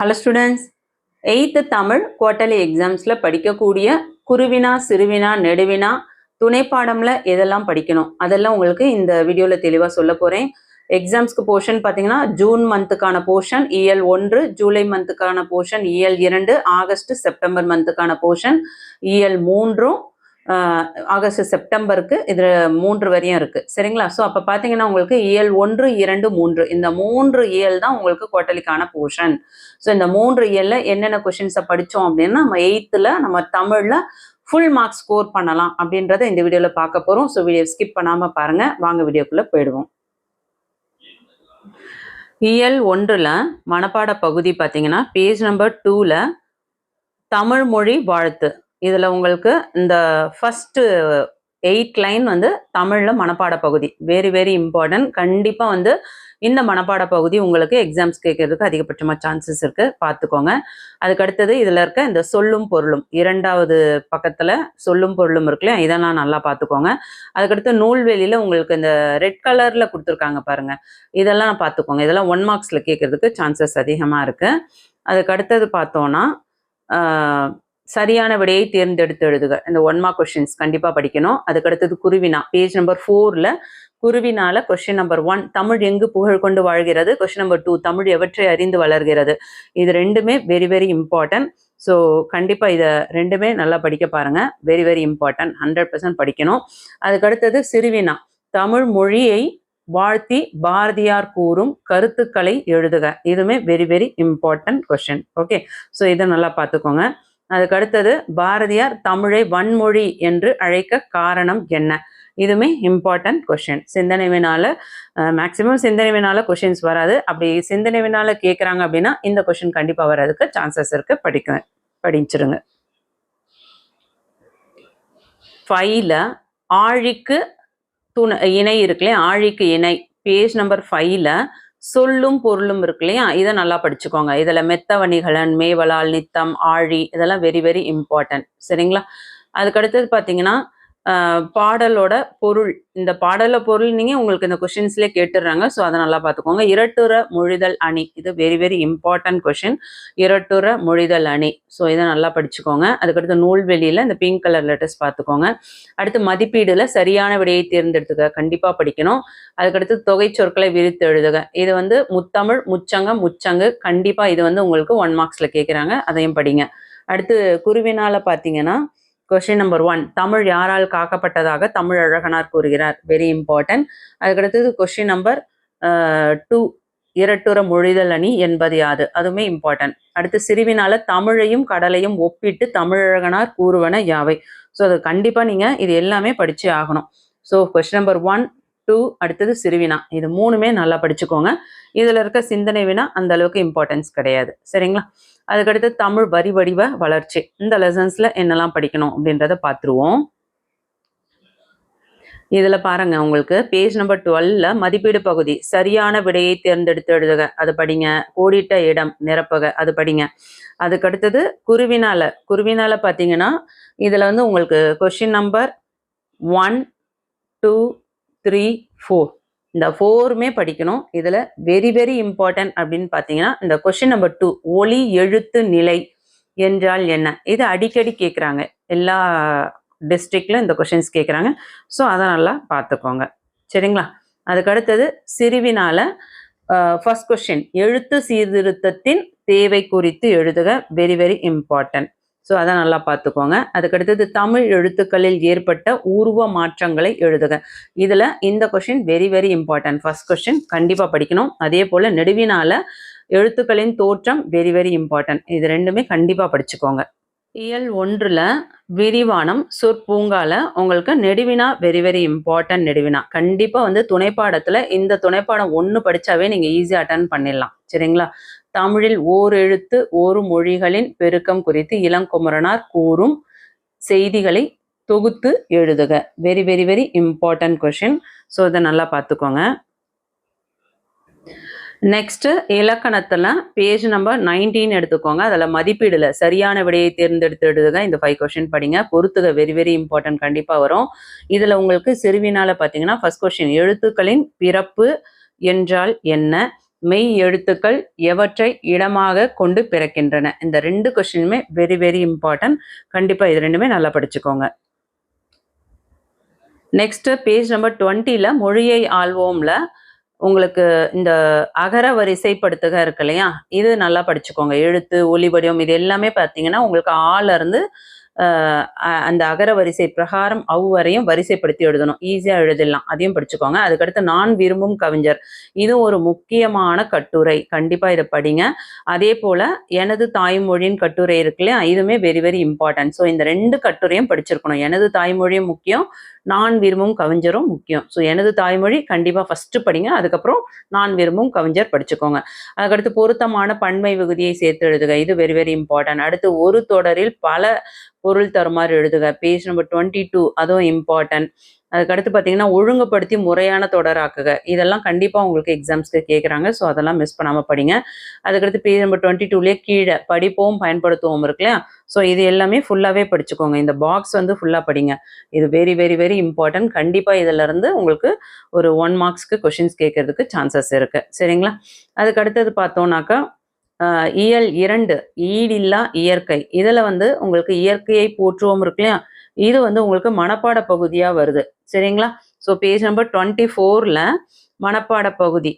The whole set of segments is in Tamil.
Hello students, 8th Tamil quarterly எக்ஸாம்ஸ்ல படிக்கக்கூடிய குருவினா சிறுவினா நெடுவினா துணைப்பாடம்ல எதெல்லாம் படிக்கணும் அதெல்லாம் உங்களுக்கு இந்த வீடியோல தெளிவா சொல்ல போறேன். எக்ஸாம்ஸ்க்கு போர்ஷன் பாத்தீங்கன்னா ஜூன் மந்த்துக்கான போர்ஷன் இயல் 1, ஜூலை மந்த்துக்கான போர்ஷன் இயல் 2, ஆகஸ்ட் செப்டம்பர் மந்த்துக்கான போர்ஷன் இயல் 3, ஆகஸ்ட் செப்டம்பருக்கு இது 3 வரையும் இருக்கு சரிங்களா. ஸோ அப்போ பார்த்தீங்கன்னா உங்களுக்கு இயல் 1, 2, 3 இந்த 3 இயல் தான் உங்களுக்கு குவார்ட்டர்லிக்கான போர்ஷன். ஸோ இந்த 3 இயல்ல என்னென்ன கொஷின்ஸை படித்தோம் அப்படின்னா நம்ம 8th நம்ம தமிழில் ஃபுல் மார்க்ஸ் ஸ்கோர் பண்ணலாம் அப்படின்றத இந்த வீடியோவில் பார்க்க போகிறோம். ஸோ வீடியோ ஸ்கிப் பண்ணாமல் பாருங்கள், வாங்க வீடியோக்குள்ளே போயிடுவோம். இயல் 1ல் மனப்பாட பகுதி பார்த்தீங்கன்னா பேஜ் நம்பர் 2ல் தமிழ் மொழி வாழ்த்து. இதில் உங்களுக்கு இந்த ஃபஸ்ட்டு 8 லைன் வந்து தமிழில் மனப்பாட பகுதி வெரி வெரி இம்பார்ட்டன்ட். கண்டிப்பாக வந்து இந்த மனப்பாட பகுதி உங்களுக்கு எக்ஸாம்ஸ் கேட்கறதுக்கு அதிகபட்சமாக சான்சஸ் இருக்குது, பார்த்துக்கோங்க. அதுக்கடுத்தது இதில் இருக்க இந்த சொல்லும் பொருளும் 2வது பக்கத்தில் சொல்லும் பொருளும் இருக்குல்லையா, இதெல்லாம் நல்லா பார்த்துக்கோங்க. அதுக்கடுத்து நூல்வெளியில் உங்களுக்கு இந்த ரெட் கலரில் கொடுத்துருக்காங்க பாருங்கள், இதெல்லாம் பார்த்துக்கோங்க. இதெல்லாம் 1 மார்க்ஸில் கேட்கறதுக்கு சான்சஸ் அதிகமாக இருக்குது. அதுக்கடுத்தது பார்த்தோன்னா சரியான விடையை தேர்ந்தெடுத்து எழுதுக, இந்த 1 மார்க் கொஷின்ஸ் கண்டிப்பாக படிக்கணும். அதுக்கடுத்தது குருவினா பேஜ் நம்பர் 4ல் குருவினால கொஸ்டின் நம்பர் 1 தமிழ் எங்கு புகழ் கொண்டு வாழ்கிறது, கொஸ்டின் நம்பர் 2 தமிழ் எவற்றை அறிந்து வளர்கிறது. இது ரெண்டுமே வெரி வெரி இம்பார்ட்டன்ட். ஸோ கண்டிப்பாக இதை ரெண்டுமே நல்லா படிக்க பாருங்கள், வெரி வெரி இம்பார்ட்டன்ட், 100% படிக்கணும். அதுக்கடுத்தது சிறுவினா தமிழ் மொழியை வாழ்த்தி பாரதியார் கூறும் கருத்துக்களை எழுதுக. இதுவுமே very very important question. Okay, so இதை நல்லா பார்த்துக்கோங்க. அதுக்கடுத்தது பாரதியார் தமிழை வன்மொழி என்று அழைக்க காரணம் என்ன, இதுவுமே இம்பார்ட்டன்ட் கொஷின். சிந்தனை வினால மேக்சிமம் சிந்தனை வினால கொஷின்ஸ் வராது, அப்படி சிந்தனை வினால கேட்குறாங்க அப்படின்னா இந்த கொஷின் கண்டிப்பாக வர்றதுக்கு சான்சஸ் இருக்கு, படிச்சிருங்க. 5ல் ஆழிக்கு இணை இருக்குல்லையா, ஆழிக்கு இணை பேஜ் நம்பர் 5ல் சொல்லும் பொருளும் இருக்கு இல்லையா, இதை நல்லா படிச்சுக்கோங்க. இதில் மெத்தவணிகலன், மேவலால், நித்தம், ஆழி இதெல்லாம் வெரி வெரி இம்பார்ட்டன்ட் சரிங்களா. அதுக்கடுத்தது பார்த்தீங்கன்னா பாடலோட பொருள், இந்த பாடல பொருள் நீங்கள் உங்களுக்கு இந்த கொஷின்ஸ்லேயே கேட்டுடுறாங்க. ஸோ அதை நல்லா பார்த்துக்கோங்க. இரட்டுற மொழிதல் அணி, இது வெரி வெரி இம்பார்ட்டன்ட் கொஷின், இரட்டுற மொழிதல் அணி. ஸோ இதை நல்லா படிச்சுக்கோங்க. அதுக்கடுத்து நூல்வெளியில் இந்த பிங்க் கலர் லெட்டர்ஸ் பார்த்துக்கோங்க. அடுத்து மதிப்பீடுல சரியான விடையை தேர்ந்தெடுத்துக்க, கண்டிப்பாக படிக்கணும். அதுக்கடுத்து தொகை சொற்களை விரித்து எழுதுக, இது வந்து முத்தமிழ், முச்சங்கம், முச்சங்கு, கண்டிப்பாக இது வந்து உங்களுக்கு 1 மார்க்ஸில் கேட்குறாங்க, அதையும் படிங்க. அடுத்து குருவினால பார்த்தீங்கன்னா கொஸ்டின் நம்பர் 1 தமிழ் யாரால் காக்கப்பட்டதாக தமிழ் அழகனார் கூறுகிறார், வெரி இம்பார்ட்டன்ட். அதுக்கடுத்தது கொஸ்டின் நம்பர் 2 இரட்டுற மொழிதல் அணி என்பது யாது, அதுவுமே இம்பார்ட்டன்ட். அடுத்து சிறுவினால தமிழையும் கடலையும் ஒப்பிட்டு தமிழழகனார் கூறுவன யாவை. ஸோ அது கண்டிப்பாக நீங்கள் இது எல்லாமே படிச்சே ஆகணும். ஸோ கொஸ்டின் நம்பர் 1, 2, அடுத்தது சிறுவினா, இது 3மே நல்லா படிச்சுக்கோங்க. இதில் இருக்க சிந்தனை வினா அந்த அளவுக்கு இம்பார்ட்டன்ஸ் கிடையாது சரிங்களா. அதுக்கடுத்து தமிழ் வரி வடிவ வளர்ச்சி, இந்த லெசன்ஸ்ல என்னெல்லாம் படிக்கணும் அப்படின்றத பார்த்துருவோம். இதில் பாருங்க, உங்களுக்கு பேஜ் நம்பர் 12ல் மதிப்பீடு பகுதி சரியான விடையை தேர்ந்தெடுத்து எழுதுக, அது படிங்க. கோடிட்ட இடம் நிரப்புக, அது படிங்க. அதுக்கடுத்தது குருவினால பார்த்தீங்கன்னா இதில் வந்து உங்களுக்கு கொஸ்டின் நம்பர் 1, 2, 3, 4 இந்த 4மே படிக்கணும். இதில் வெரி வெரி இம்பார்ட்டன்ட் அப்படின்னு பார்த்தீங்கன்னா இந்த கொஸ்டின் நம்பர் 2 ஒலி எழுத்து நிலை என்றால் என்ன, இது அடிக்கடி கேட்குறாங்க, எல்லா டிஸ்ட்ரிக்ட்ல இந்த கொஷின்ஸ் கேட்குறாங்க. ஸோ அதை நல்லா பார்த்துக்கோங்க சரிங்களா. அதுக்கடுத்தது சிறுவினால ஃபர்ஸ்ட் கொஸ்டின் எழுத்து சீர்திருத்தத்தின் தேவை குறித்து எழுதுக, வெரி வெரி இம்பார்ட்டன்ட். ஸோ அதை நல்லா பார்த்துக்கோங்க. அதுக்கடுத்தது தமிழ் எழுத்துக்களில் ஏற்பட்ட உருவ மாற்றங்களை எழுதுக, இதில் இந்த question very very important, first question கண்டிப்பாக படிக்கணும். அதே போல் நெடுவினால எழுத்துக்களின் தோற்றம் வெரி வெரி இம்பார்ட்டன்ட், இது ரெண்டுமே கண்டிப்பாக படிச்சுக்கோங்க. இயல் 1ல் விரிவானம் சொற்பூங்கால உங்களுக்கு நெடுவினா வெரி வெரி இம்பார்ட்டன்ட். நெடுவினா கண்டிப்பாக வந்து துணைப்பாடத்தில் இந்த துணைப்பாடம் 1 படித்தாவே நீங்கள் ஈஸியாக அட்டன் பண்ணிடலாம் சரிங்களா. தமிழில் ஓர் எழுத்து ஒரு மொழிகளின் பெருக்கம் குறித்து இளங்குமரனார் கூறும் செய்திகளை தொகுத்து எழுதுக, very very very important question. So இதை நல்லா பார்த்துக்கோங்க. நெக்ஸ்ட் இலக்கணத்தில் பேஜ் நம்பர் 19 எடுத்துக்கோங்க. அதில் மதிப்பீடுல சரியான விடையை தேர்ந்தெடுத்து எழுதுக, இந்த 5 கொஸ்டின் படிங்க. பொறுத்துக வெரி வெரி இம்பார்ட்டன்ட், கண்டிப்பாக வரும். இதில் உங்களுக்கு சிறுவினால பார்த்தீங்கன்னா ஃபர்ஸ்ட் கொஸ்டின் எழுத்துக்களின் பிறப்பு என்றால் என்ன, மெய் எழுத்துக்கள் எவற்றை இடமாக கொண்டு பிறக்கின்றன. இந்த 2 கொஸ்டினுமே வெரி வெரி இம்பார்ட்டன்ட். கண்டிப்பா இது 2மே நல்லா படிச்சுக்கோங்க. நெக்ஸ்ட் பேஜ் நம்பர் 20ல மொழியை ஆள்வோம்ல உங்களுக்கு இந்த அகர வரிசைப்படுத்துக இருக்கு இல்லையா, இது நல்லா படிச்சுக்கோங்க. எழுத்து, ஒலி, வடிவம் இது எல்லாமே பார்த்தீங்கன்னா உங்களுக்கு ஆல இருந்து அந்த அகர வரிசை பிரகாரம் வரையும் வரிசைப்படுத்தி எழுதணும். ஈஸியா எழுதிடலாம். அதையும் படிச்சுக்கோங்க. அதுக்கடுத்து நான் விரும்பும் கவிஞர், இது ஒரு முக்கியமான கட்டுரை. கண்டிப்பா இதை படிங்க. அதே போல எனது தாய்மொழியின் கட்டுரை இருக்கு இல்லையா, இதுவுமே வெரி வெரி இம்பார்ட்டன்ட். ஸோ இந்த 2 கட்டுரையும் படிச்சிருக்கணும். எனது தாய்மொழியும் முக்கியம், நான் விரும்பும் கவிஞரும் முக்கியம். ஸோ எனது தாய்மொழி கண்டிப்பா ஃபர்ஸ்ட் படிங்க. அதுக்கப்புறம் நான் விரும்பும் கவிஞர் படிச்சுக்கோங்க. அதுக்கடுத்து பொருத்தமான பன்மை விகுதியை சேர்த்து எழுதுக, இது வெரி வெரி இம்பார்ட்டன்ட். அடுத்து ஒரு தொடரில் பல பொருள் தருமாறு எழுதுக, பேஜ் நம்பர் 22, அதுவும் இம்பார்ட்டன்ட். அதுக்கடுத்து பார்த்தீங்கன்னா ஒழுங்குபடுத்தி முறையான தொடராக்குக, இதெல்லாம் கண்டிப்பாக உங்களுக்கு எக்ஸாம்ஸ்க்கு கேட்குறாங்க. ஸோ அதெல்லாம் மிஸ் பண்ணாமல் படிங்க. அதுக்கடுத்து பேஜ் நம்பர் 22லேயே கீழே படிப்போம் பயன்படுத்துவோம் இருக்கு இல்லையா, ஸோ இது எல்லாமே ஃபுல்லாகவே படிச்சுக்கோங்க. இந்த பாக்ஸ் வந்து ஃபுல்லாக படிங்க. இது வெரி வெரி வெரி இம்பார்ட்டன்ட். கண்டிப்பாக இதிலிருந்து உங்களுக்கு ஒரு 1 மார்க்ஸ்க்கு கொஷின்ஸ் கேட்கறதுக்கு சான்சஸ் இருக்குது. சரிங்களா? அதுக்கு அடுத்தது பார்த்தோம்னாக்கா இயல் 2 ஈடில்லா இயற்கை, இதில் வந்து உங்களுக்கு இயற்கையை போற்றுவோம் இருக்கு இல்லையா, இது வந்து உங்களுக்கு மனப்பாட பகுதியாக வருது. சரிங்களா? ஸோ பேஜ் நம்பர் 24ல் மனப்பாட பகுதி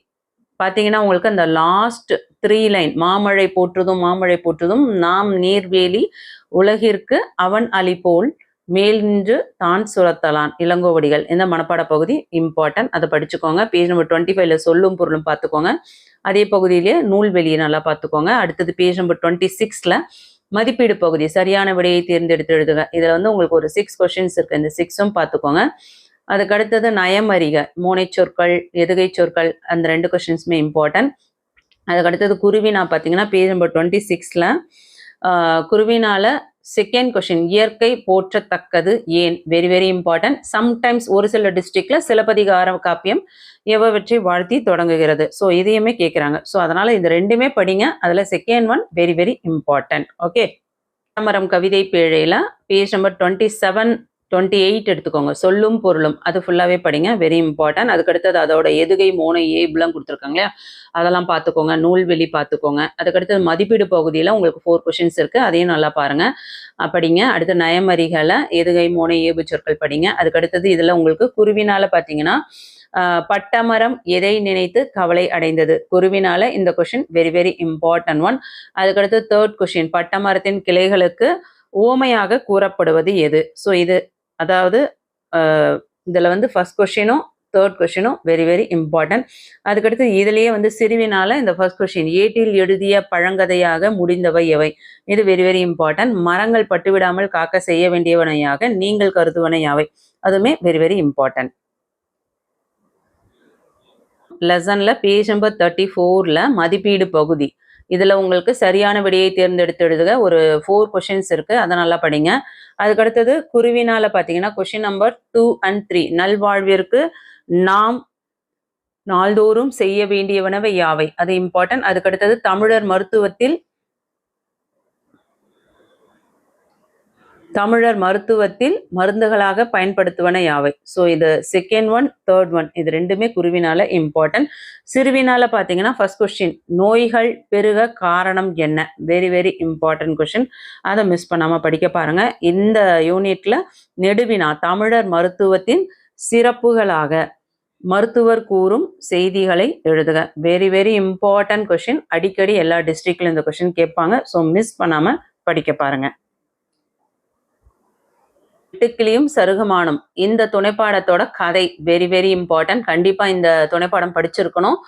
பார்த்தீங்கன்னா உங்களுக்கு அந்த லாஸ்ட் 3 லைன், மாமழை போற்றுதும் மாமழை போற்றுதும் நாம் நீர்வேலி உலகிற்கு அவன் அளிபோல் மேல் நின்று தான் சுரத்தலான், இளங்கோவடிகள். இந்த மனப்பாட பகுதி இம்பார்ட்டன்ட். அதை படிச்சுக்கோங்க. பேஜ் நம்பர் 25ல சொல்லும் பொருளும் பார்த்துக்கோங்க. அதே பகுதியிலே நூல்வெளியை நல்லா பார்த்துக்கோங்க. அடுத்தது பேஜ் நம்பர் 26ல மதிப்பீடு பகுதி, சரியான விடையை தேர்ந்தெடுத்து எழுதுக. இதில் வந்து உங்களுக்கு ஒரு 6 கொஸ்டின்ஸ் இருக்கு. இந்த 6ம் பார்த்துக்கோங்க. அதுக்கு அடுத்தது நயமறிக, மோனை சொற்கள், எதுகை சொற்கள், அந்த 2 கொஸ்டின்ஸுமே இம்பார்ட்டன்ட். அதுக்கு அடுத்தது குருவினா பார்த்தீங்கன்னா பேஜ் நம்பர் 26ல குருவினால செகண்ட் கொஸ்டின், இயற்கை போற்றத்தக்கது ஏன், வெரி வெரி இம்பார்ட்டன்ட். சம்டைம்ஸ் ஒரு சில டிஸ்ட்ரிக்ட்ல சிலப்பதிகார காப்பியம் எவற்றை வாழ்த்தி தொடங்குகிறது. ஸோ இதையுமே கேட்குறாங்க. ஸோ அதனால இந்த 2மே படிங்க. அதில் second one very very important. Okay. மரம் கவிதை பேழையில பேஜ் நம்பர் 27, 28 எடுத்துக்கோங்க. சொல்லும் பொருளும், அது ஃபுல்லாகவே படிங்க. Very important. அதுக்கடுத்தது அதோட எதுகை, மோனை, ஏபுலாம் கொடுத்துருக்காங்க இல்லையா, அதெல்லாம் பார்த்துக்கோங்க. நூல்வெளி பார்த்துக்கோங்க. அதுக்கடுத்தது மதிப்பீடு பகுதியில் உங்களுக்கு 4 கொஷின்ஸ் இருக்குது. அதையும் நல்லா பாருங்க, படிங்க. அடுத்து நயமறிகளை, எதுகை, மோனை, ஏபு சொற்கள் படிங்க. அதுக்கடுத்தது இதில் உங்களுக்கு குருவினால பார்த்தீங்கன்னா பட்டமரம் எதை நினைத்து கவலை அடைந்தது, குருவினால இந்த question very very important one. அதுக்கடுத்து தேர்ட் கொஷின், பட்டமரத்தின் கிளைகளுக்கு ஓமையாக கூறப்படுவது எது. ஸோ இது அதாவது இதில் வந்து ஃபர்ஸ்ட் கொஷினும் தேர்ட் கொஷினும் வெரி வெரி இம்பார்ட்டன்ட். அதுக்கடுத்து இதுலேயே வந்து சிறுவினால இந்த ஃபர்ஸ்ட் கொஷின், ஏட்டில் எழுதிய பழங்கதையாக முடிந்தவை எவை, இது வெரி வெரி இம்பார்ட்டன்ட். மரங்கள் பட்டுவிடாமல் காக்க செய்ய வேண்டியவனையாக நீங்கள் கருதுவனை யாவை, அதுவுமே வெரி வெரி இம்பார்ட்டன்ட். லெசன்ல பேஜ் நம்பர் 34ல மதிப்பீடு பகுதி, இதில் உங்களுக்கு சரியான விடையை தேர்ந்தெடுத்து எழுதுக. ஒரு 4 கொஷின்ஸ் இருக்கு, அதை நல்லா படிங்க. அதுக்கடுத்தது குருவினால பார்த்தீங்கன்னா கொஷின் நம்பர் 2 and 3, நல்வாழ்விற்கு நாம் நாள்தோறும் செய்ய வேண்டியவனவை யாவை, அது இம்பார்ட்டன்ட். அதுக்கடுத்தது தமிழர் மருத்துவத்தில் மருந்துகளாக பயன்படுத்துவன யாவை. ஸோ இது செகண்ட் ஒன், தேர்ட் ஒன், இது 2மே குருவினால இம்பார்ட்டன்ட். சிறுவினால பார்த்தீங்கன்னா ஃபர்ஸ்ட் கொஸ்டின், நோய்கள் பெருக காரணம் என்ன, வெரி வெரி இம்பார்ட்டன்ட் கொஸ்டின். அதை மிஸ் பண்ணாமல் படிக்க பாருங்க. இந்த யூனிட்ல நெடுவினா, தமிழர் மருத்துவத்தின் சிறப்புகளாக மருத்துவர் கூறும் செய்திகளை எழுதுக, வெரி வெரி இம்பார்ட்டன்ட் கொஸ்டின். அடிக்கடி எல்லா டிஸ்ட்ரிக்ட்லையும் இந்த கொஸ்டின் கேட்பாங்க. ஸோ மிஸ் பண்ணாமல் படிக்க பாருங்க. வெட்டுக்கிளியும் சருகுமானும், இந்த துணைப்பாடத்தோட கதை வெரி வெரி இம்பார்ட்டன்ட். கண்டிப்பா இந்த துணைப்பாடம் படிச்சிருக்கணும்.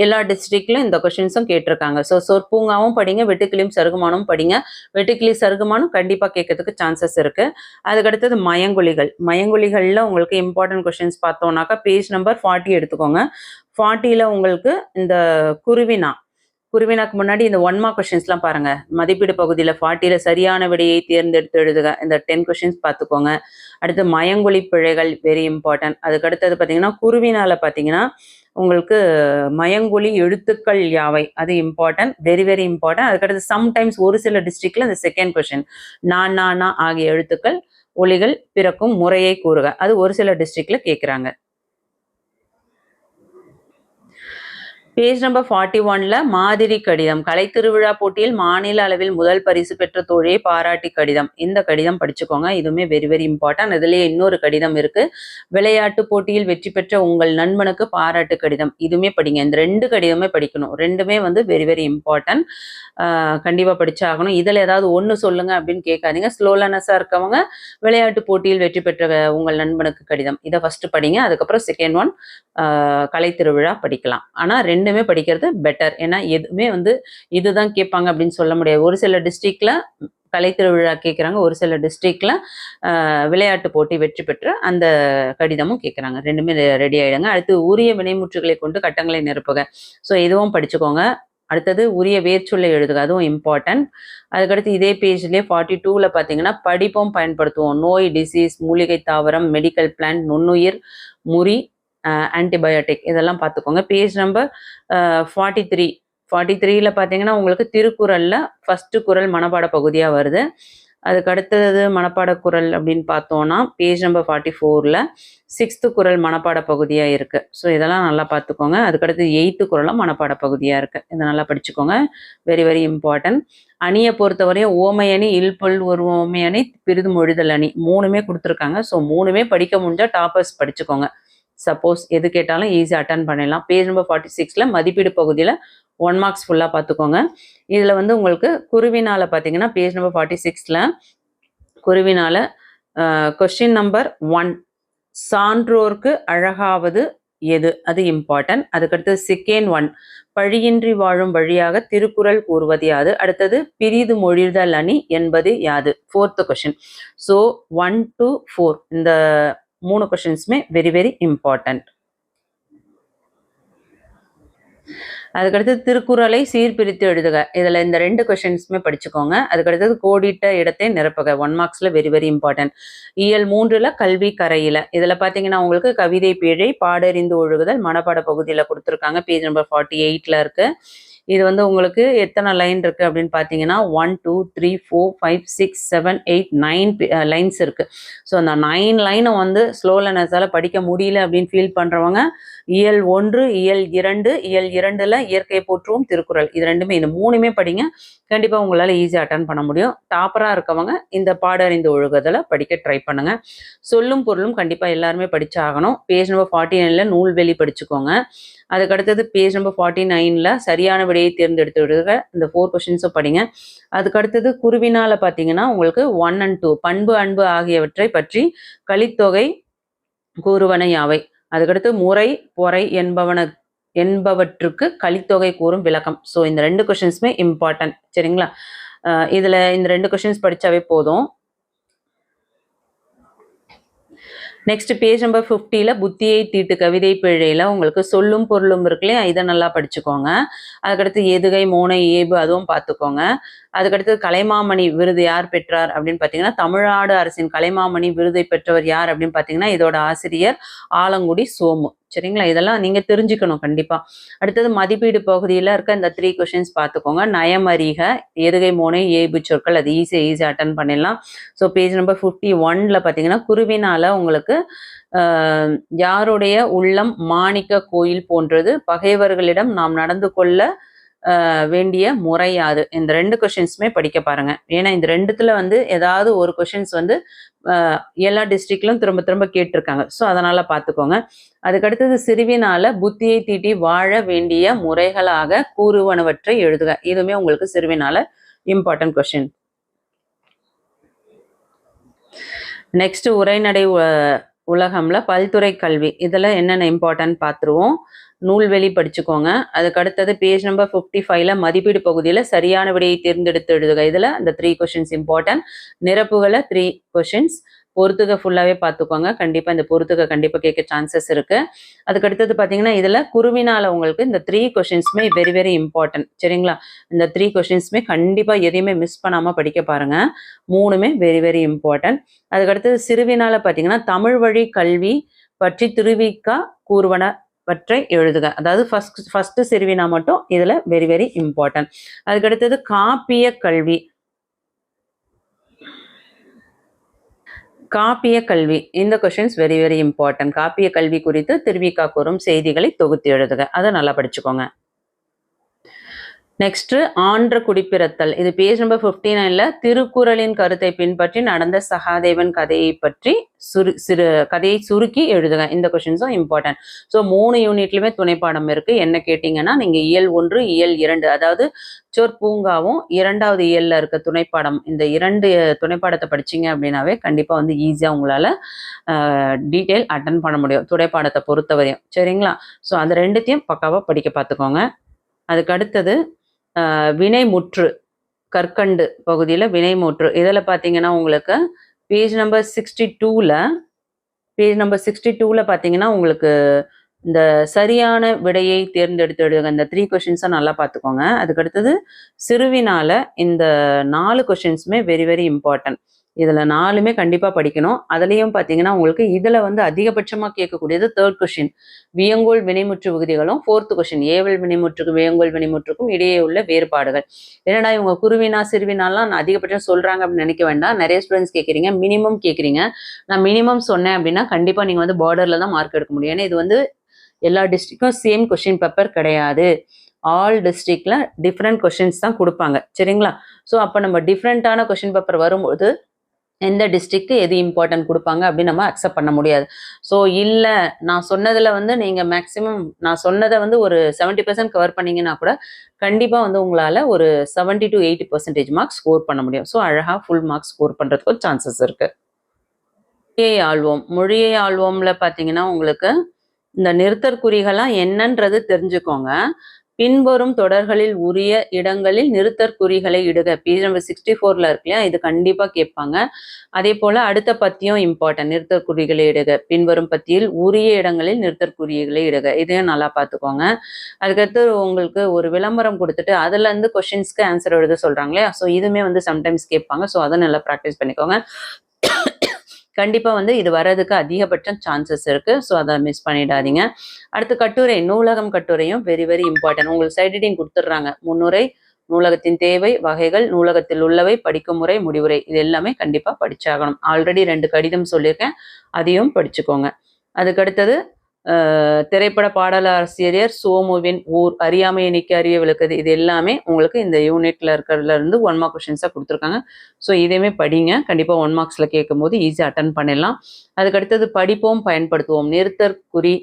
எல்லா டிஸ்ட்ரிக்ட்லையும் இந்த கொஸ்டின்ஸும் கேட்டிருக்காங்க. ஸோ சொற்பூங்காவும் படிங்க, வெட்டுக்கிளியும் சருகுமானும் படிங்க. வெட்டுக்கிளி சருகுமானும் கண்டிப்பா கேட்கறதுக்கு சான்சஸ் இருக்கு. அதுக்கடுத்தது மயங்கொலிகள்ல உங்களுக்கு இம்பார்ட்டன்ட் கொஸ்டின்ஸ் பார்த்தோம்னாக்கா பேஜ் நம்பர் 40 எடுத்துக்கோங்க. 40ல உங்களுக்கு இந்த குருவினாக்கு முன்னாடி இந்த 1 மார்க் கொஸ்டின்ஸ்லாம் பாருங்க. மதிப்பீடு பகுதியில் 40ல சரியான விடையை தேர்ந்தெடுத்து எழுதுக, இந்த 10 கொஸ்டின்ஸ் பார்த்துக்கோங்க. அடுத்து மயங்கொலி பிழைகள் வெரி இம்பார்ட்டன்ட். அதுக்கடுத்தது பார்த்தீங்கன்னா குருவினால பார்த்தீங்கன்னா உங்களுக்கு மயங்கொலி எழுத்துக்கள் யாவை, அது இம்பார்ட்டன்ட், வெரி வெரி இம்பார்ட்டன்ட். அதுக்கடுத்து சம்டைம்ஸ் ஒரு சில டிஸ்ட்ரிக்ட்ல இந்த செகண்ட் கொஸ்டின், நான் ஆகிய எழுத்துக்கள் ஒலிகள் பிறக்கும் முறையை கூறுக, அது ஒரு சில டிஸ்ட்ரிக்ட்ல கேட்குறாங்க. பேஜ் நம்பர் 41ல மாதிரி கடிதம். கலைத்திருவிழா போட்டியில் மாநில அளவில் முதல் பரிசு பெற்ற தோழியை பாராட்டி கடிதம். இந்த கடிதம் படிச்சுக்கோங்க. இதுவுமே வெரி வெரி இம்பார்ட்டன்ட். இதுலயே இன்னொரு கடிதம் இருக்கு. விளையாட்டு போட்டியில் வெற்றி பெற்ற உங்கள் நண்பனுக்கு பாராட்டு கடிதம். இதுவுமே படிங்க. இந்த 2 கடிதமே படிக்கணும். 2மே வந்து வெரி வெரி இம்பார்ட்டன்ட். கண்டிப்பா படிச்சாகணும். இதுல ஏதாவது ஒண்ணு சொல்லுங்க அப்படின்னு கேட்காதீங்க. ஸ்லோ லேர்னர்ஸா இருக்கவங்க விளையாட்டு போட்டியில் வெற்றி பெற்ற உங்கள் நண்பனுக்கு கடிதம். இதை ஃபர்ஸ்ட் படிங்க. அதுக்கப்புறம் செகண்ட் ஒன் கலைத்திருவிழா படிக்கலாம். ஆனா 2மே படிக்கிறது பெட்டர். ஏன்னா எதுவுமே வந்து இதுதான் கேட்பாங்க அப்படின்னு சொல்ல முடியாது. ஒரு சில டிஸ்ட்ரிக்ட்ல கலைத்திருவிழா கேட்குறாங்க, ஒரு சில டிஸ்ட்ரிக்ட்ல விளையாட்டு போட்டி வெற்றி பெற்ற அந்த கடிதமும் கேட்குறாங்க. 2மே ரெடி ஆயிடுங்க. அடுத்து உரிய வினைமுற்றுகளை கொண்டு கட்டங்களை நிரப்புக. ஸோ இதுவும் படிச்சுக்கோங்க. அடுத்தது உரிய வேர்ச்சொல்லை எழுதுக, அதுவும் இம்பார்ட்டன்ட். அதுக்கடுத்து இதே பேஜ்லேயே 42ல பார்த்தீங்கன்னா படிப்போம் பயன்படுத்துவோம். நோய், டிசீஸ், மூலிகை தாவரம், மெடிக்கல் பிளான்ட், நுண்ணுயிர், முறி, ஆன்டிபயோட்டிக் இதெல்லாம் பார்த்துக்கோங்க. பேஜ் நம்பர் 43ல பார்த்தீங்கன்னா உங்களுக்கு திருக்குறளில் ஃபஸ்ட்டு குறள் மனப்பாட பகுதியாக வருது. அதுக்கு அடுத்தது மனப்பாட குறள் அப்படின்னு பார்த்தோன்னா பேஜ் நம்பர் 44ல் 6th குறள் மனப்பாட பகுதியாக இருக்குது. ஸோ இதெல்லாம் நல்லா பார்த்துக்கோங்க. அதுக்கடுத்து 8th குறளும் மனப்பாட பகுதியாக இருக்குது. இதை நல்லா படிச்சுக்கோங்க. Very very important. அணியை பொறுத்தவரையும் ஓமை அணி, இல்பொல் ஒரு ஓமை அணி, பிரிது மொழிதல் அணி 3மே கொடுத்துருக்காங்க. ஸோ 3மே படிக்க முடிஞ்சால் டாப்பர்ஸ் படிச்சுக்கோங்க. சப்போஸ் எது கேட்டாலும் ஈஸியாக அட்டன் பண்ணிடலாம். பேஜ் நம்பர் 46ல் மதிப்பீடு பகுதியில் 1 மார்க்ஸ் ஃபுல்லாக பார்த்துக்கோங்க. இதில் வந்து உங்களுக்கு குருவினால் பார்த்தீங்கன்னா பேஜ் நம்பர் 46ல் குருவினால் கொஸ்டின் நம்பர் 1 சான்றோர்க்கு அழகாவது எது, அது இம்பார்ட்டன்ட். அதுக்கடுத்து செகண்ட் 1 பழியின்றி வாழும் வழியாக திருக்குறள் கூறுவது யாது. அடுத்தது பிரிது மொழிதல் அணி என்பது யாது. 4th question. ஸோ 1 to 4 இந்த 3 கொஸ்டின்ஸுமே வெரி வெரி இம்பார்ட்டன்ட். அதுக்கடுத்து திருக்குறளை சீர்பிரித்து எழுதுக. இதில் இந்த 2 கொஸ்டின்ஸுமே படிச்சுக்கோங்க. அதுக்கடுத்தது கோடிட்ட இடத்தை நிரப்புக. 1 மார்க்ஸில் வெரி வெரி இம்பார்ட்டன்ட். இயல் 3ல் கல்வி கரையில இதில் பார்த்தீங்கன்னா உங்களுக்கு கவிதை பேழை, பாடறிந்து ஒழுகுதல் மனப்பாட பகுதியில் கொடுத்துருக்காங்க. பேஜ் நம்பர் 48ல் இருக்கு. இது வந்து உங்களுக்கு எத்தனை லைன் இருக்குது அப்படின்னு பார்த்தீங்கன்னா 1 2 3 4 5 6 7 8 9 லைன்ஸ் இருக்குது. ஸோ அந்த 9 லைனை வந்து ஸ்லோ லேர்னர்ஸால் படிக்க முடியல அப்படின்னு ஃபீல் பண்ணுறவங்க இயல் 1, இயல் 2, இயல் 2ல் இயற்கையை போற்றுவோம் திருக்குறள் இது 2மே இந்த 3மே படிங்க. கண்டிப்பாக உங்களால் ஈஸியாக அட்டன் பண்ண முடியும். டாப்பராக இருக்கவங்க இந்த பாடறிந்து ஒழுகுதலை படிக்க ட்ரை பண்ணுங்கள். சொல்லும் பொருளும் கண்டிப்பாக எல்லாருமே படிச்சாகணும். பேஜ் நம்பர் 49ல் நூல்வெளி படிச்சுக்கோங்க. அதுக்கடுத்தது பேஜ் நம்பர் 49ல் சரியான விடையை தேர்ந்தெடுத்து விடுக. இந்த 4 கொஸ்டின்ஸும் படிங்க. அதுக்கடுத்தது குருவினால் பார்த்தீங்கன்னா உங்களுக்கு 1 and 2 பண்பு அன்பு ஆகியவற்றை பற்றி கலித்தொகை கூறுவன யாவை. அதுக்கடுத்து முறை பொறை என்பவற்றுக்கு கலித்தொகை கூறும் விளக்கம். ஸோ இந்த 2 கொஸ்டின்ஸுமே இம்பார்ட்டன்ட். சரிங்களா? இதில் இந்த 2 கொஸ்டின்ஸ் படித்தாவே போதும். நெக்ஸ்ட் பேஜ் நம்பர் 50ல் புத்தியை தீட்டு கவிதை பிழையில் உங்களுக்கு சொல்லும் பொருளும் இருக்குல்லையா, இதை நல்லா படிச்சுக்கோங்க. அதுக்கடுத்து எதுகை மோனை ஏபு அதுவும் பார்த்துக்கோங்க. அதுக்கடுத்து கலைமாமணி விருது யார் பெற்றார் அப்படின்னு பார்த்தீங்கன்னா தமிழ்நாடு அரசின் கலைமாமணி விருதை பெற்றவர் யார் அப்படின்னு பார்த்தீங்கன்னா இதோட ஆசிரியர் ஆலங்குடி சோமு. சரிங்களா? இதெல்லாம் நீங்கள் தெரிஞ்சுக்கணும் கண்டிப்பாக. அடுத்தது மதிப்பீடு பகுதியில் இருக்க இந்த 3 கொஸ்டின்ஸ் பார்த்துக்கோங்க. நயமறிக, எதுகை மோனை ஏபு சொற்கள் அது ஈஸியாக அட்டன் பண்ணிடலாம். ஸோ பேஜ் நம்பர் 51ல் பார்த்தீங்கன்னா குருவினால் உங்களுக்கு யாருடைய உள்ளம் மாணிக்க கோயில் போன்றது, பகைவர்களிடம் நாம் நடந்து கொள்ள வேண்டிய முறையாது. இந்த 2 கொஸ்டின்ஸுமே படிக்க பாருங்க. ஏன்னா இந்த 2த்துல வந்து ஏதாவது ஒரு கொஸ்டின்ஸ் வந்து எல்லா டிஸ்ட்ரிக்ட்லும் திரும்ப திரும்ப கேட்டிருக்காங்க. ஸோ அதனால பார்த்துக்கோங்க. அதுக்கடுத்தது சிறுவினால புத்தியை தீட்டி வாழ வேண்டிய முறைகளாக கூறுவனவற்றை எழுதுக. இதுவுமே உங்களுக்கு சிறுவினால இம்பார்ட்டன்ட் கொஸ்டின். நெக்ஸ்ட் உரைநடை உலகம்ல பல்துறை கல்வி இதில் என்னென்ன இம்பார்ட்டன்ட் பார்த்துருவோம். நூல்வெளி படிச்சுக்கோங்க. அதுக்கு அடுத்தது பேஜ் நம்பர் 55ல் மதிப்பீடு பகுதியில் சரியான விடையை தேர்ந்தெடுத்து எழுதுக. இதில் இந்த 3 கொஸ்டின்ஸ் இம்பார்ட்டன்ட். நிரப்புகளை 3 கொஸ்டின்ஸ். பொறுத்துக ஃபுல்லாகவே பார்த்துக்கோங்க. கண்டிப்பாக இந்த பொறுத்துக கண்டிப்பாக கேட்க சான்சஸ் இருக்குது. அதுக்கு அடுத்தது பார்த்தீங்கன்னா இதில் குருவினால் உங்களுக்கு இந்த 3 கொஸ்டின்ஸுமே வெரி வெரி இம்பார்ட்டன்ட். சரிங்களா? இந்த 3 கொஸ்டின்ஸுமே கண்டிப்பாக எதையுமே மிஸ் பண்ணாமல் படிக்க பாருங்கள். 3மே வெரி வெரி இம்பார்ட்டன்ட். அதுக்கடுத்தது சிறுவினால் பார்த்தீங்கன்னா தமிழ் வழி கல்வி பற்றி திருவிக்கா கூறுவனவற்றை எழுதுக. அதாவது ஃபர்ஸ்ட் சிறுவினா மட்டும் இதில் வெரி வெரி இம்பார்ட்டன்ட். அதுக்கடுத்தது காப்பிய கல்வி இந்த கொஸ்டின்ஸ் வெரி வெரி இம்பார்ட்டன்ட். காப்பிய கல்வி குறித்து திருவிக்கா கூறும் செய்திகளை தொகுத்து எழுதுக. அதை நல்லா படிச்சுக்கோங்க. நெக்ஸ்ட் ஆன்ற குடிப்பிறத்தல். இது பேஜ் நம்பர் 59ல திருக்குறளின் கருத்தை பின்பற்றி நடந்த சகாதேவன் கதையை பற்றி கதையை சுருக்கி எழுதுக. இந்த கொஸ்டின்ஸும் இம்பார்ட்டன்ட். ஸோ 3 யூனிட்லுமே துணைப்பாடம் இருக்கு. என்ன கேட்டீங்கன்னா நீங்க இயல் 1 இயல் 2 அதாவது சொற்பூங்காவும் 2வது இயல்ல இருக்க துணைப்பாடம் இந்த 2 துணைப்பாடத்தை படிச்சீங்க அப்படின்னாவே கண்டிப்பா வந்து ஈஸியா உங்களால டீட்டெயில் அட்டன் பண்ண முடியும் துணைப்பாடத்தை பொறுத்தவரையும். சரிங்களா? ஸோ அந்த 2த்தையும் பக்காவா படிக்க பார்த்துக்கோங்க. அதுக்கு அடுத்தது வினைமுற்று கற்கண்டு பகுதியில் வினைமுற்று இதில் பார்த்தீங்கன்னா உங்களுக்கு பேஜ் நம்பர் 62ல பார்த்தீங்கன்னா உங்களுக்கு இந்த சரியான விடையை தேர்ந்தெடுத்து எழுதுங்க. இந்த 3 கொஸ்டின்ஸை நல்லா பார்த்துக்கோங்க. அதுக்கு அடுத்தது சிறுவினால இந்த 4 கொஸ்டின்ஸுமே வெரி வெரி இம்பார்ட்டன்ட். இதில் 4மே கண்டிப்பாக படிக்கணும். அதுலேயும் பார்த்தீங்கன்னா உங்களுக்கு இதில் வந்து அதிகபட்சமாக கேட்கக்கூடியது 3rd கொஸ்டின் வியங்கோல் வினைமுற்று விகுதிகளும் 4th கொஸ்டின் ஏவல் வினைமுற்றுக்கும் வியங்கோல் வினைமுற்றுக்கும் இடையே உள்ள வேறுபாடுகள். என்னடா இவங்க குருவினா சிறுவினாலாம் அதிகபட்சம் சொல்கிறாங்க அப்படின்னு நினைக்க வேண்டாம். நிறைய ஸ்டூடெண்ட்ஸ் கேட்குறீங்க, மினிமம் கேட்குறீங்க. நான் மினிமம் சொன்னேன் அப்படின்னா கண்டிப்பாக நீங்கள் வந்து பார்டரில் தான் மார்க் எடுக்க முடியும். ஏன்னா இது வந்து எல்லா டிஸ்ட்ரிக்டும் சேம் கொஸ்டின் பேப்பர் கிடையாது. ஆல் டிஸ்ட்ரிக்ட்ல டிஃப்ரெண்ட் கொஸ்டின்ஸ் தான் கொடுப்பாங்க. சரிங்களா? ஸோ அப்போ நம்ம டிஃப்ரெண்ட்டான கொஸ்டின் பேப்பர் வரும்போது எந்த டிஸ்ட்ரிக்ட் எது இம்பார்ட்டன்ட் கொடுப்பாங்க அப்படின்னு நம்ம அக்செப்ட் பண்ண முடியாது. ஸோ இல்லை நான் சொன்னதில் வந்து நீங்கள் மேக்ஸிமம் நான் சொன்னதை வந்து ஒரு 70% கவர் பண்ணீங்கன்னா கூட கண்டிப்பாக வந்து உங்களால் ஒரு 70 to 80% மார்க்ஸ் ஸ்கோர் பண்ண முடியும். ஸோ அழகாக ஃபுல் மார்க்ஸ் ஸ்கோர் பண்ணுறதுக்கு சான்சஸ் இருக்குது. மொழியை ஆள்வோம்ல பார்த்தீங்கன்னா உங்களுக்கு இந்த நிறுத்தற்குறிகள்லாம் என்னன்றது தெரிஞ்சுக்கோங்க. பின்வரும் தொடர்களில் உரிய இடங்களில் நிறுத்தற்குறிகளை இடுக. பேஜ் நம்பர் 64ல இருக்கு இல்லையா, இது கண்டிப்பா கேட்பாங்க. அதே போல அடுத்த பத்தியும் இம்பார்ட்டன்ட். நிறுத்தற்குறிகளை இடுக. பின்வரும் பத்தியில் உரிய இடங்களில் நிறுத்தற்குறிகளை இடுக. இதையும் நல்லா பார்த்துக்கோங்க. அதுக்கடுத்து உங்களுக்கு ஒரு விளம்பரம் கொடுத்துட்டு அதுல இருந்து கொஸ்டின்ஸ்க்கு ஆன்சர் எழுத சொல்றாங்க இல்லையா, ஸோ இதுவுமே வந்து சம்டைம்ஸ் கேட்பாங்க. ஸோ அதை நல்லா ப்ராக்டிஸ் பண்ணிக்கோங்க. கண்டிப்பா வந்து இது வர்றதுக்கு அதிகபட்சம் சான்சஸ் இருக்கு. ஸோ அதை மிஸ் பண்ணிடாதீங்க. அடுத்து கட்டுரை, நூலகம் கட்டுரையும் வெரி வெரி இம்பார்ட்டன்ட். உங்களுக்கு சைட் ரீடிங் கொடுத்துட்றாங்க. முன்னுரை, நூலகத்தின் தேவை, வகைகள், நூலகத்தில் உள்ளவை, படிக்கும் முறை, முடிவுரை, இது எல்லாமே கண்டிப்பா படிச்சாகணும். ஆல்ரெடி 2 கடிதம் சொல்லியிருக்கேன், அதையும் படிச்சுக்கோங்க. அதுக்கடுத்தது திரைப்பட பாடலாசிரியர் சோமுவின் ஊர், அறியாமையை நீக்கி அறிய விளக்குது, இது எல்லாமே உங்களுக்கு இந்த யூனிட்ல இருக்கிறதுல இருந்து 1 மார்க் கொஸ்டின்ஸா கொடுத்துருக்காங்க. ஸோ இதையுமே படிங்க. கண்டிப்பா 1 மார்க்ஸ்ல கேட்கும் போது ஈஸியாக அட்டன் பண்ணிடலாம். அதுக்கடுத்தது படிப்போம் பயன்படுத்துவோம், நிறுத்தற்குறி,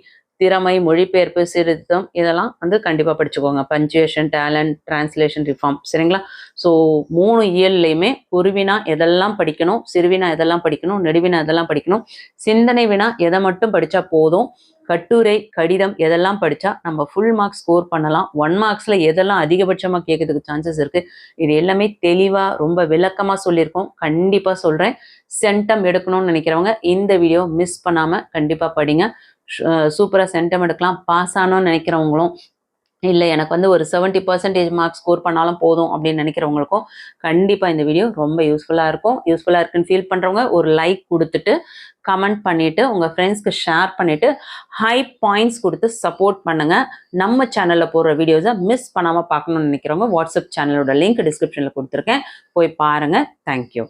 திறமை, மொழிபெயர்ப்பு, சீர்திருத்தம், இதெல்லாம் வந்து கண்டிப்பா படிச்சுக்கோங்க. Punctuation, talent, translation, reform. சரிங்களா? ஸோ 3 இயல்லையுமே குருவினா எதெல்லாம் படிக்கணும், சிறுவினா எதெல்லாம் படிக்கணும், நெடுவினா எதெல்லாம் படிக்கணும், சிந்தனை வினா எதை மட்டும் படிச்சா போதும், கட்டுரை, கடிதம் எதெல்லாம் படிச்சா நம்ம ஃபுல் மார்க்ஸ் ஸ்கோர் பண்ணலாம், 1 மார்க்ஸ்ல எதெல்லாம் அதிகபட்சமாக கேட்கறதுக்கு சான்சஸ் இருக்கு, இது எல்லாமே தெளிவா ரொம்ப விளக்கமா சொல்லியிருக்கோம். கண்டிப்பா சொல்றேன். சென்டம் எடுக்கணும்னு நினைக்கிறவங்க இந்த வீடியோ மிஸ் பண்ணாம கண்டிப்பா படிங்க. சூப்பரா சென்டம் எடுக்கலாம். பாஸ் ஆனோன்னு நினைக்கிறவங்களும் இல்லை எனக்கு வந்து ஒரு 70% மார்க்ஸ் ஸ்கோர் பண்ணாலும் போதும் அப்படின்னு நினைக்கிறவங்களுக்கும் கண்டிப்பாக இந்த வீடியோ ரொம்ப யூஸ்ஃபுல்லாக இருக்கும். யூஸ்ஃபுல்லாக இருக்குன்னு ஃபீல் பண்ணுறவங்க ஒரு லைக் கொடுத்துட்டு கமெண்ட் பண்ணிவிட்டு உங்கள் ஃப்ரெண்ட்ஸ்க்கு ஷேர் பண்ணிவிட்டு ஹை பாயிண்ட்ஸ் கொடுத்து சப்போர்ட் பண்ணுங்கள். நம்ம சேனலில் போடுற வீடியோஸை மிஸ் பண்ணாமல் பார்க்கணும்னு நினைக்கிறவங்க வாட்ஸ்அப் சேனலோட லிங்க் டிஸ்கிரிப்ஷனில் கொடுத்துருக்கேன், போய் பாருங்கள். தேங்க்யூ.